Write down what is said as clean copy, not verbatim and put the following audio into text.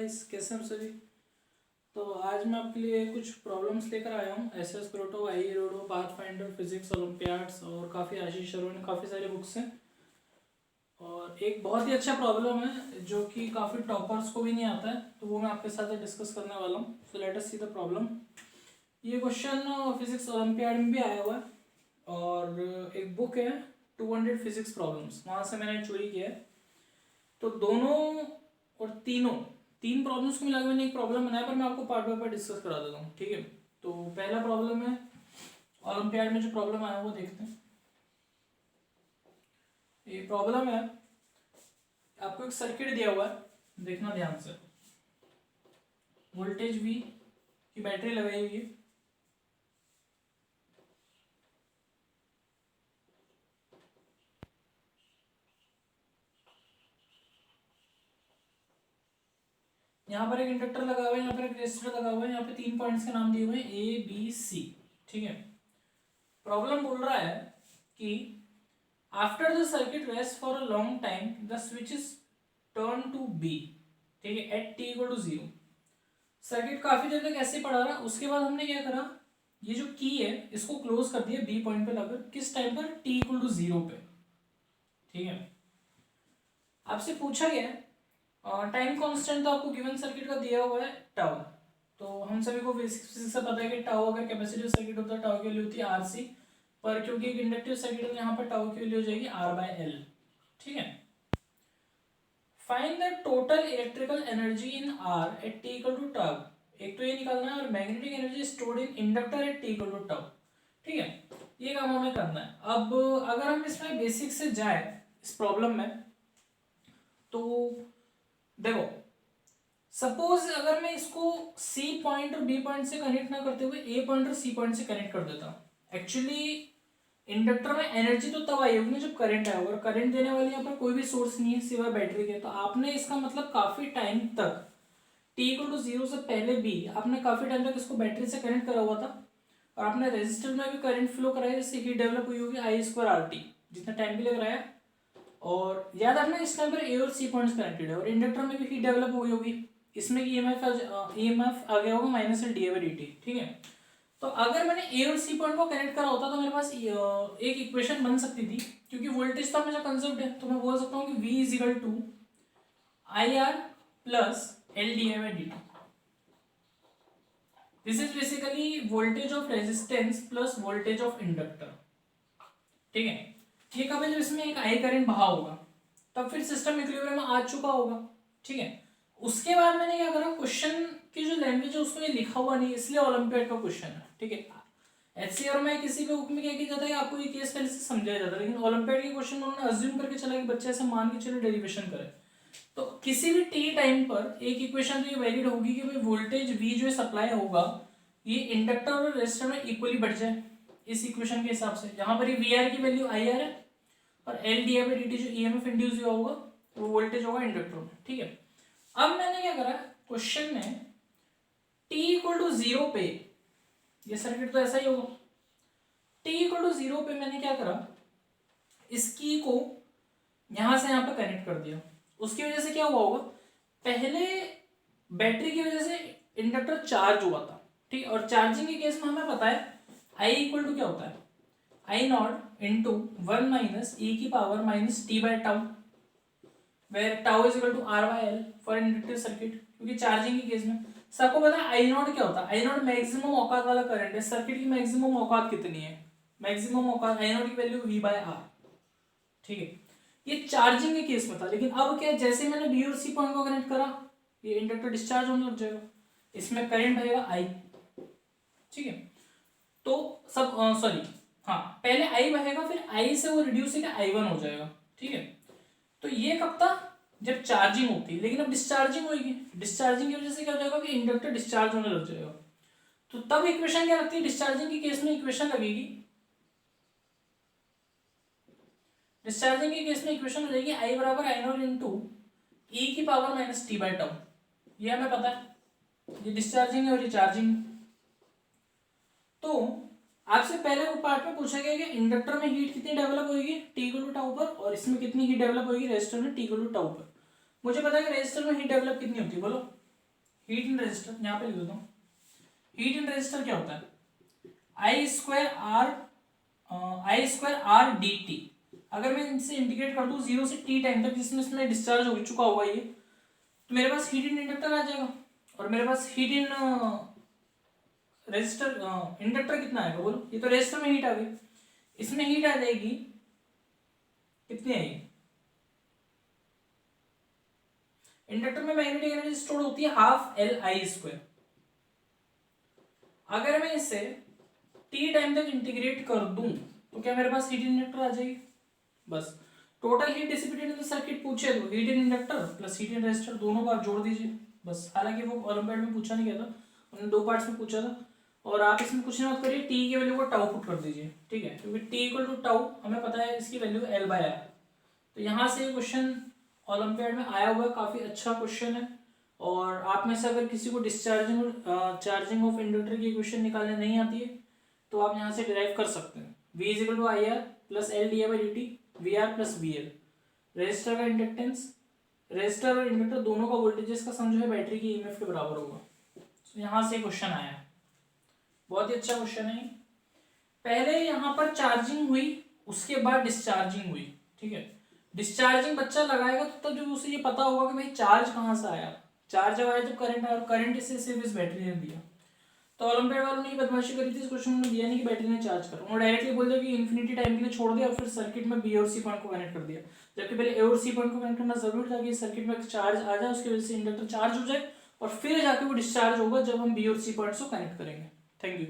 Guys, कैसे हैं सभी। तो आज मैं आपके लिए कुछ प्रॉब्लम्स लेकर आया हूँ। एसएस क्रोटो, आई रोडो, पाथफाइंडर, फिजिक्स ओलंपियाड्स और काफ़ी आशीष शर्मा, काफ़ी सारी बुक्स हैं। और एक बहुत ही अच्छा प्रॉब्लम है जो कि काफ़ी टॉपर्स को भी नहीं आता है, तो वो मैं आपके साथ डिस्कस करने वाला हूँ। So let us see the problem. ये क्वेश्चन फिजिक्स ओलंपियाड में भी आया हुआ है और एक बुक है 200 फिजिक्स प्रॉब्लम्स, वहाँ से मैंने चोरी किया है। तो दोनों और तीन प्रॉब्लम्स को मिला के मैंने एक प्रॉब्लम बनाया, पर मैं आपको पार्ट बाय पार्ट डिस्कस करा देता हूँ, ठीक है। तो पहला प्रॉब्लम है ओलंपियाड में जो प्रॉब्लम आया वो देखते हैं। ये प्रॉब्लम है, आपको एक सर्किट दिया हुआ है, देखना ध्यान से। वोल्टेज V की बैटरी लगाई हुई है, यहाँ पर एक इंडक्टर लगा हुआ है, यहाँ पर एक रेजिस्टर लगा हुआ है, यहाँ पे 3 पॉइंट्स के नाम दिए हुए हैं A B C, ठीक है। प्रॉब्लम बोल रहा है कि after the circuit rest for a long time the switch is turn to B, ठीक है, at t equal to 0। Circuit काफी देर तक ऐसे पड़ा रहा, उसके बाद हमने क्या करा, ये जो की है इसको क्लोज कर दिया B पॉइंट पे लाकर। किस टाइम पर? t इक्वल टू 0 पे, ठीक है। आपसे पूछा गया है टाइम कांस्टेंट, तो आपको गिवन सर्किट का दिया हुआ है टाउ। तो हम सभी को फिजिक्स से पता है कि टाउ अगर कैपेसिटिव सर्किट होता है टाउ की वैल्यू होती है RC, पर क्योंकि एक इंडक्टिव सर्किट है यहाँ पर टाउ की वैल्यू हो जाएगी R/L, ठीक है। Find the total electrical energy in R at t equal to tau. एक तो ये निकालना है, और magnetic energy stored in inductor at t equal to tau, ठीक है। ये काम हमें करना है। अब अगर हम इसमें बेसिक से जाए इस प्रॉब्लम में, तो देखो, सपोज अगर मैं इसको C पॉइंट और B पॉइंट से कनेक्ट ना करते हुए A पॉइंट और C पॉइंट से कनेक्ट कर देता, एक्चुअली इंडक्टर में एनर्जी तो तब आई होगी जब करंट आया होगा, और करंट देने वाली यहाँ पर कोई भी सोर्स नहीं है सिवाय बैटरी के। तो आपने इसका मतलब काफी टाइम तक t इक्वल टू 0 से पहले भी आपने काफी टाइम तक इसको बैटरी से कनेक्ट करा हुआ था, और आपने रेजिस्टर में भी करंट फ्लो कराया, जिससे हीट डेवलप हुई होगी I²RT, जितना टाइम के लिए कराया। और याद रखना इस टाइम पर A और C पॉइंट्स कनेक्टेड है, और इंडक्टर में भी हीट डेवलप हुई होगी, इसमें EMF आ गया होगा -LdI/dt, ठीक है। तो अगर मैंने A और C पॉइंट को कनेक्ट करा होता तो मेरे पास एक इक्वेशन बन सकती थी, क्योंकि वोल्टेज तो हमेशा कंजर्व्ड है, तो मैं बोल सकता हूँ कि V is equal to IR plus LdI/dt। This is basically voltage of resistance plus voltage of inductor, ठीक है। ये कब है? जब इसमें एक I करंट बहा होगा, तब फिर सिस्टम इक्विलिब्रियम में आ चुका होगा, ठीक है। उसके बाद मैंने क्या करा, क्वेश्चन की जो लैंग्वेज है उसमें ये लिखा हुआ नहीं, इसलिए ओलंपियाड का क्वेश्चन है, ठीक है। HCR में किसी भी बुक में क्या किया जाता है, आपको ये केस पहले से समझाया जाता है, लेकिन ओलंपियाड के क्वेश्चन में उन्होंने अज्यूम करके चला कि बच्चे ऐसे मान के चलो डेरिवेशन करे। तो किसी भी टी टाइम पर एक इक्वेशन तो ये वैलिड होगी कि भाई वोल्टेज V जो सप्लाई होगा ये इंडक्टर और रेजिस्टर में इक्वली बढ़ जाए, इस इक्वेशन के हिसाब से। यहाँ पर ये VR की वैल्यू IR है, और LdI/dt जो EMF इंड्यूस हुआ होगा वो वोल्टेज होगा इंडक्टर में, ठीक है। अब मैंने क्या करा, क्वेश्चन में t इक्वल टू 0 पे, ये सर्किट तो ऐसा ही होगा, t इक्वल टू 0 पे मैंने क्या करा, इस की को यहां से यहां पे कनेक्ट कर दिया। उसकी वजह से क्या हुआ होगा, पहले बैटरी की वजह से इंडक्टर चार्ज हुआ था, ठीक है। और चार्जिंग के केस में हमें पता है I इक्वल टू क्या होता है, I0 इंटू 1 माइनस e की power minus t by tau, where tau is equal to R/L for inductive circuit, क्योंकि चार्जिंग के केस में सबको पता है I0 क्या होता है। I0 मैक्सिमम औकात वाला करंट है। सर्किट की मैक्सिमम औकात कितनी है, मैक्सिमम औकात I0 की वैल्यू V/R, ठीक है। ये चार्जिंग के केस में था, लेकिन अब क्या, जैसे मैंने B और C पॉइंट को कनेक्ट करा, ये इंडक्टर डिस्चार्ज होने लग जाएगा, इसमें करंट बहेगा I, ठीक है। तो सब सॉरी, हाँ, पहले I बहेगा, फिर I से वो रिड्यूस होकर I1 हो जाएगा, ठीक है। तो ये कब था, जब चार्जिंग होती है, लेकिन अब डिस्चार्जिंग होगी, डिस्चार्जिंग की वजह से क्या हो जाएगा कि इंडक्टर डिस्चार्ज होने लग जाएगा। तो तब इक्वेशन क्या लगती है, डिस्चार्जिंग के केस में इक्वेशन लगेगी, डिस्चार्जिंग के केस में इक्वेशन हो जाएगी I बराबर I0 इंटू e की power minus t by tau. ये हमें पता है, ये डिस्चार्जिंग है और ये चार्जिंग। तो आपसे पहले वो पार्ट में पूछा गया कि इंडक्टर में हीट कितनी डेवलप होगी t इक्वल टू टाउ पर, और इसमें कितनी हीट डेवलप होगी रेजिस्टर में t इक्वल टू टाउ पर। मुझे पता है कि रेजिस्टर में हीट डेवलप कितनी होती है, बोलो। हीट इन रेजिस्टर यहाँ पे लिख देता हूँ। हीट इन रेजिस्टर क्या होता है, आई स्क्वायर आर डी टी। अगर मैं इनसे इंटीग्रेट कर दूं 0 से t टाइम तक, जिसमें इसमें डिस्चार्ज हो चुका होगा ये, तो मेरे पास हीट इन इंडक्टर आ जाएगा। और मेरे पास हीट इन रेजिस्टर इंडक्टर कितना आएगा बोलो, ये तो रेजिस्टर में हीट आ गई, इसमें हीट आ जाएगी कितनी आएगी, इंडक्टर में मैग्नेटिक एनर्जी स्टोर होती है हाफ एल आई स्क्वायर। अगर मैं इसे t टाइम तक इंटीग्रेट कर दूं तो क्या मेरे पास हीट इन इंडक्टर आ जाएगी। बस total heat dissipated in the circuit पूछे तो heat in inductor plus heat in resistor दोनों को आप जोड़ दीजिए बस। हालांकि वो ओलंपियाड में पूछा नहीं गया था, उन्होंने 2 पार्ट्स में पूछा था। और आप इसमें कुछ नहीं मत करिए, टी की वैल्यू को टाउ पुट कर दीजिए, ठीक है, क्योंकि टी इक्वल टू टाउ हमें पता है इसकी वैल्यू एल बाय आर। तो यहाँ से ये क्वेश्चन ओलंपियाड में आया हुआ है, काफ़ी अच्छा क्वेश्चन है। और आप में से अगर किसी को डिस्चार्जिंग चार्जिंग ऑफ इंडक्टर की इक्वेशन निकालने नहीं आती है तो आप यहाँ से डिराइव कर सकते हैं। V equal to I R plus L d I by d t, V R plus V L. Resistor का इंडक्टेंस, रेजिस्टर और इंडक्टर दोनों का वोल्टेजेस का सम जो है बैटरी की ईएमएफ के बराबर होगा। तो यहाँ से क्वेश्चन आया, बहुत ही अच्छा क्वेश्चन है। पहले यहाँ पर चार्जिंग हुई, उसके बाद डिस्चार्जिंग हुई, ठीक है। डिस्चार्जिंग बच्चा लगाएगा तो तब जब उसे ये पता होगा कि भाई चार्ज कहाँ से आया, चार्ज जब आया जब करंट आया, और करंट इसे सिर्फ इस बैटरी ने दिया। तो ओलंपियाड वालों ने ये बदमाशी करी थी, इस क्वेश्चन में दिया नहीं कि बैटरी ने चार्ज करा, उन्होंने डायरेक्टली बोल दिया कि इन्फिनिटी टाइम के लिए छोड़ दिया और फिर सर्किट में बी और सी पॉइंट को कनेक्ट कर दिया। जबकि पहले ए और सी पॉइंट को कनेक्ट करना जरूरी था कि सर्किट में चार्ज आ जाए, उसकी वजह से इंडक्टर चार्ज हो जाए और फिर जाके वो डिस्चार्ज होगा जब हम बी और सी पॉइंट्स को कनेक्ट करेंगे। Thank you.